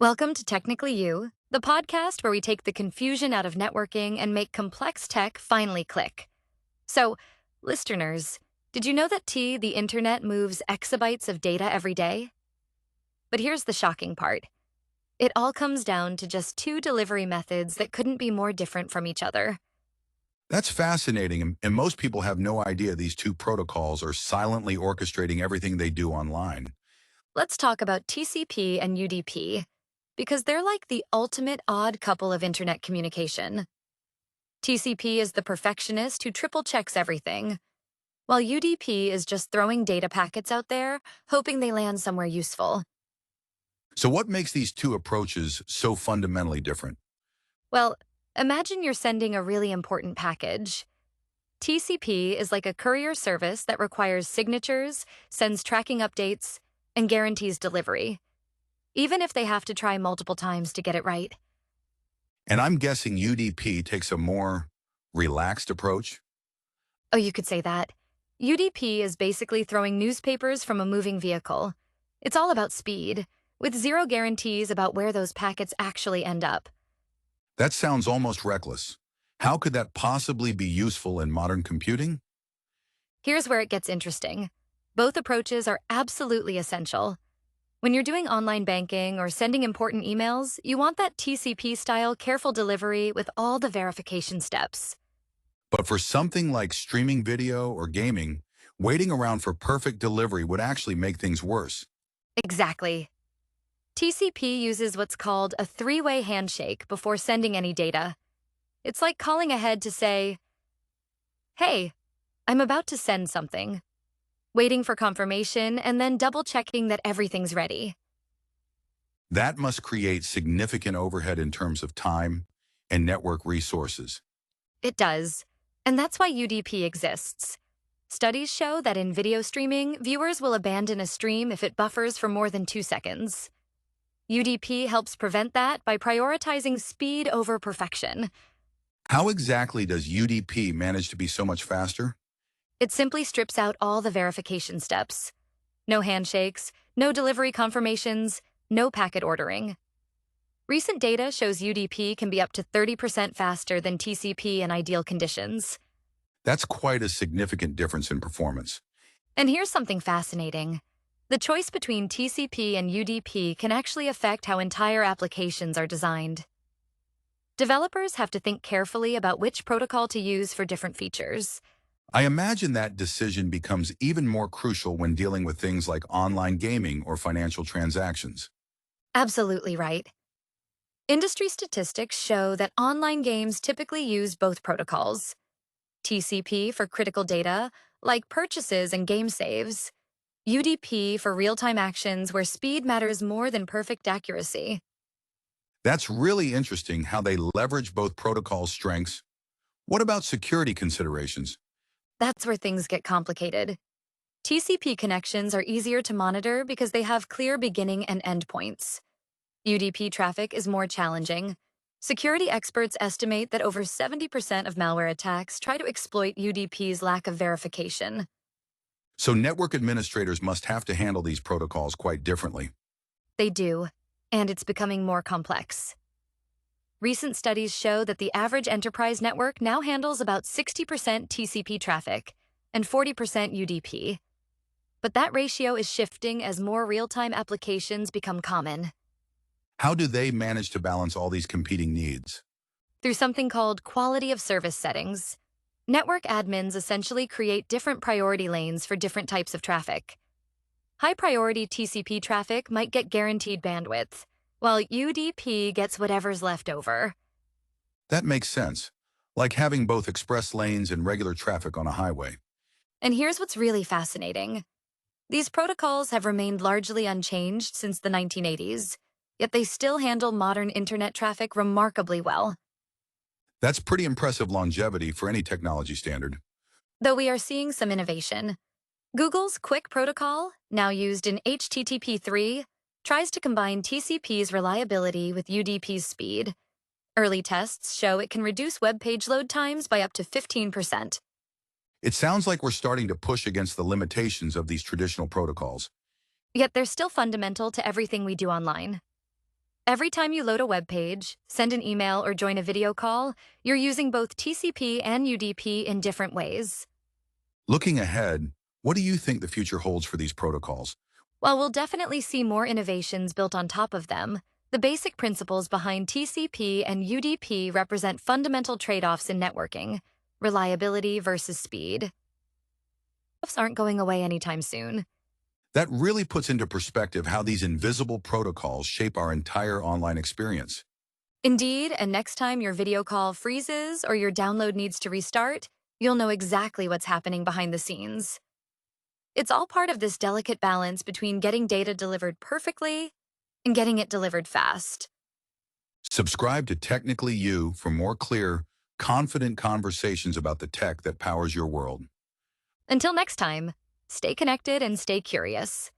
Welcome to Technically You, the podcast where we take the confusion out of networking and make complex tech finally click. So, listeners, did you know that the internet moves exabytes of data every day? But here's the shocking part. It all comes down to just two delivery methods that couldn't be more different from each other. That's fascinating, and most people have no idea these two protocols are silently orchestrating everything they do online. Let's talk about TCP and UDP, because they're like the ultimate odd couple of internet communication. TCP is the perfectionist who triple checks everything, while UDP is just throwing data packets out there, hoping they land somewhere useful. So what makes these two approaches so fundamentally different? Well, imagine you're sending a really important package. TCP is like a courier service that requires signatures, sends tracking updates, and guarantees delivery, even if they have to try multiple times to get it right. And I'm guessing UDP takes a more relaxed approach. Oh, you could say that. UDP is basically throwing newspapers from a moving vehicle. It's all about speed, with zero guarantees about where those packets actually end up. That sounds almost reckless. How could that possibly be useful in modern computing? Here's where it gets interesting. Both approaches are absolutely essential. When you're doing online banking or sending important emails, you want that TCP-style careful delivery with all the verification steps. But for something like streaming video or gaming, waiting around for perfect delivery would actually make things worse. Exactly. TCP uses what's called a three-way handshake before sending any data. It's like calling ahead to say, "Hey, I'm about to send something," waiting for confirmation and then double-checking that everything's ready. That must create significant overhead in terms of time and network resources. It does, and that's why UDP exists. Studies show that in video streaming, viewers will abandon a stream if it buffers for more than 2 seconds. UDP helps prevent that by prioritizing speed over perfection. How exactly does UDP manage to be so much faster? It simply strips out all the verification steps. No handshakes, no delivery confirmations, no packet ordering. Recent data shows UDP can be up to 30% faster than TCP in ideal conditions. That's quite a significant difference in performance. And here's something fascinating. The choice between TCP and UDP can actually affect how entire applications are designed. Developers have to think carefully about which protocol to use for different features. I imagine that decision becomes even more crucial when dealing with things like online gaming or financial transactions. Absolutely right. Industry statistics show that online games typically use both protocols. TCP for critical data, like purchases and game saves. UDP for real-time actions where speed matters more than perfect accuracy. That's really interesting how they leverage both protocol strengths. What about security considerations? That's where things get complicated. TCP connections are easier to monitor because they have clear beginning and end points. UDP traffic is more challenging. Security experts estimate that over 70% of malware attacks try to exploit UDP's lack of verification. So network administrators must have to handle these protocols quite differently. They do, and it's becoming more complex. Recent studies show that the average enterprise network now handles about 60% TCP traffic and 40% UDP. But that ratio is shifting as more real-time applications become common. How do they manage to balance all these competing needs? Through something called quality of service settings, network admins essentially create different priority lanes for different types of traffic. High-priority TCP traffic might get guaranteed bandwidth, while UDP gets whatever's left over. That makes sense, like having both express lanes and regular traffic on a highway. And here's what's really fascinating. These protocols have remained largely unchanged since the 1980s, yet they still handle modern internet traffic remarkably well. That's pretty impressive longevity for any technology standard. Though we are seeing some innovation. Google's QUIC protocol, now used in HTTP3, tries to combine TCP's reliability with UDP's speed. Early tests show it can reduce web page load times by up to 15%. It sounds like we're starting to push against the limitations of these traditional protocols. Yet they're still fundamental to everything we do online. Every time you load a web page, send an email, or join a video call, you're using both TCP and UDP in different ways. Looking ahead, what do you think the future holds for these protocols? While we'll definitely see more innovations built on top of them, the basic principles behind TCP and UDP represent fundamental trade-offs in networking: reliability versus speed. Trade-offs aren't going away anytime soon. That really puts into perspective how these invisible protocols shape our entire online experience. Indeed, and next time your video call freezes or your download needs to restart, you'll know exactly what's happening behind the scenes. It's all part of this delicate balance between getting data delivered perfectly and getting it delivered fast. Subscribe to Technically You for more clear, confident conversations about the tech that powers your world. Until next time, stay connected and stay curious.